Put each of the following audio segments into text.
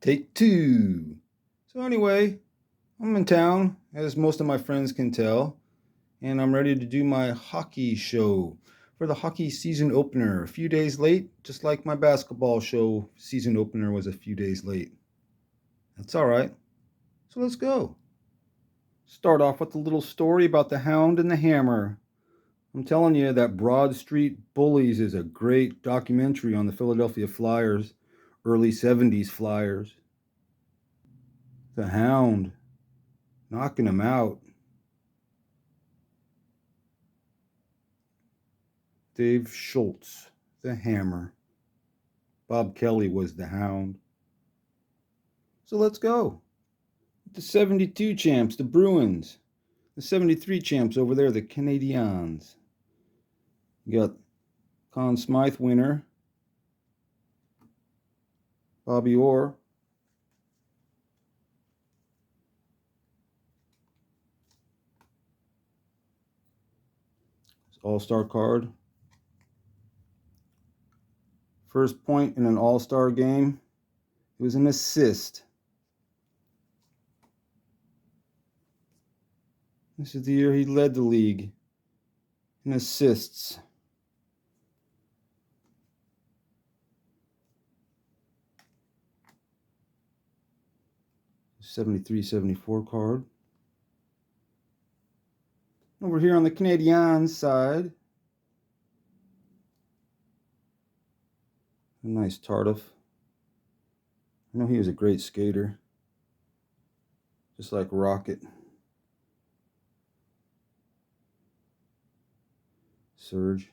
Take two. So anyway, I'm in town, as most of my friends can tell, and I'm ready to do my hockey show for the hockey season opener. A few days late, just like my basketball show season opener was a few days late. That's all right. So let's go. Start off with a little story about the Hound and the Hammer. I'm telling you that Broad Street Bullies is a great documentary on the Philadelphia Flyers, early 70s Flyers. The Hound, knocking him out. Dave Schultz, the Hammer. Bob Kelly was the Hound. So let's go. The 72 champs, the Bruins. The 73 champs over there, the Canadiens. You got Conn Smythe winner, Bobby Orr. All-Star card. First point in an All-Star game. It was an assist. This is the year he led the league in assists. '73-'74 card. Over here on the Canadiens side, a nice Tardif. I know he was a great skater, just like Rocket. Surge.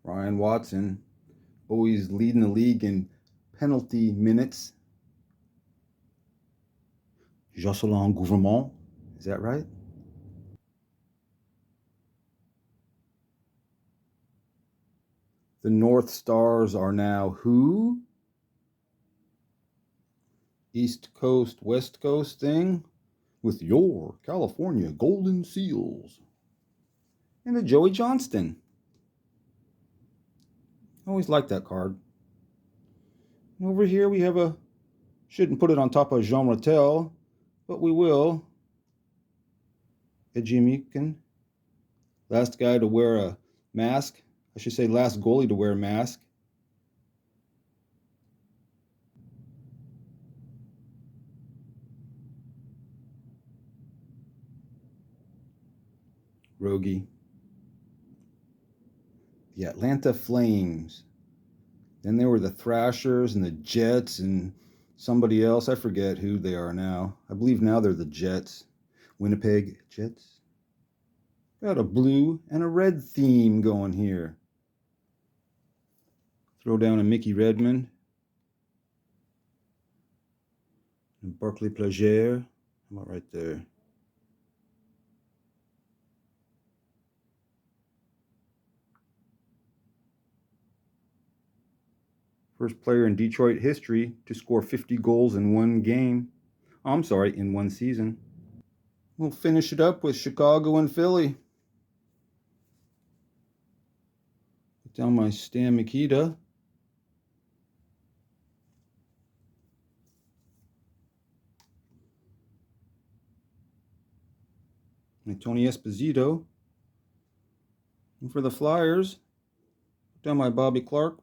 Ryan Watson, always leading the league in penalty minutes. Jocelyn Gouvernement, is that right? The North Stars are now who? East Coast, West Coast thing with your California Golden Seals. And the Joey Johnston. I always liked that card. And over here we have a, shouldn't put it on top of Jean Rattel, but we will. Ejimikan, last guy to wear a mask. I should say last goalie to wear a mask. Rogie. The Atlanta Flames. Then there were the Thrashers and the Jets and somebody else. I forget who they are now. I believe now they're the Jets. Winnipeg Jets. Got a blue and a red theme going here. Throw down a Mickey Redmond. And Barclay Plagier. How about right there? First player in Detroit history to score 50 goals in one game. Oh, I'm sorry, in one season. We'll finish it up with Chicago and Philly. Put down my Stan Mikita. My Tony Esposito. And for the Flyers, put down my Bobby Clark.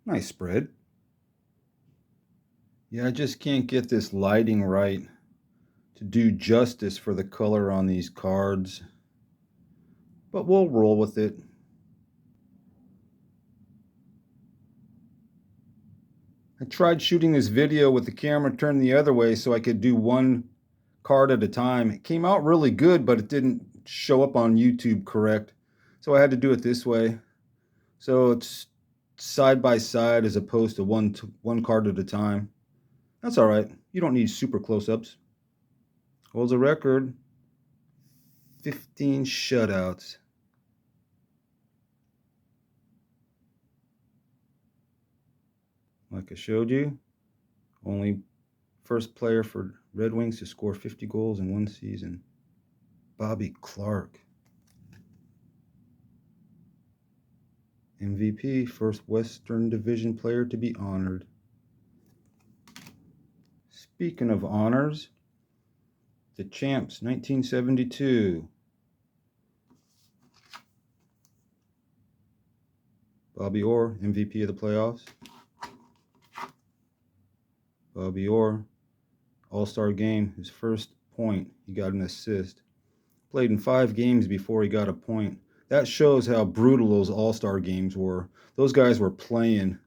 Nice spread. Yeah, I just can't get this lighting right to do justice for the color on these cards. But we'll roll with it. I tried shooting this video with the camera turned the other way so I could do one card at a time. It came out really good, but it didn't show up on YouTube correct. So I had to do it this way. So it's side by side as opposed to one card at a time. That's all right. You don't need super close-ups. Holds a record. 15 shutouts. Like I showed you, only first player for Red Wings to score 50 goals in one season. Bobby Clark. MVP, first Western Division player to be honored. Speaking of honors, the champs, 1972. Bobby Orr, MVP of the playoffs. Bobby Orr, All-Star game, his first point, he got an assist. Played in 5 games before he got a point. That shows how brutal those All-Star games were. Those guys were playing.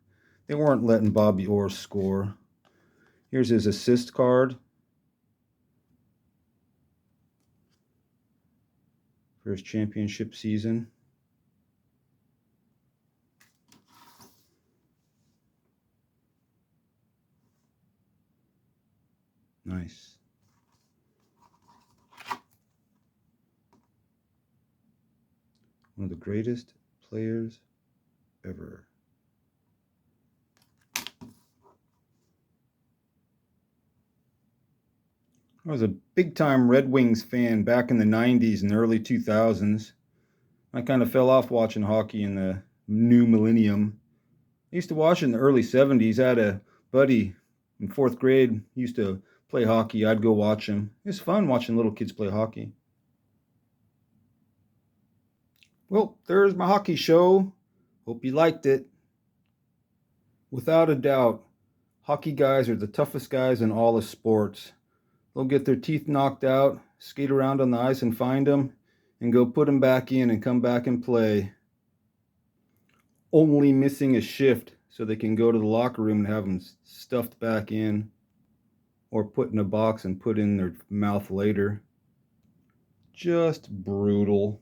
They weren't letting Bobby Orr score. Here's his assist card for his championship season. Nice. One of the greatest players ever. I was a big-time Red Wings fan back in the 90s and early 2000s. I kind of fell off watching hockey in the new millennium. I used to watch it in the early 70s. I had a buddy in 4th grade. He used to play hockey. I'd go watch him. It was fun watching little kids play hockey. Well, there's my hockey show. Hope you liked it. Without a doubt, hockey guys are the toughest guys in all of sports. They'll get their teeth knocked out, skate around on the ice and find them, and go put them back in and come back and play. Only missing a shift so they can go to the locker room and have them stuffed back in or put in a box and put in their mouth later. Just brutal.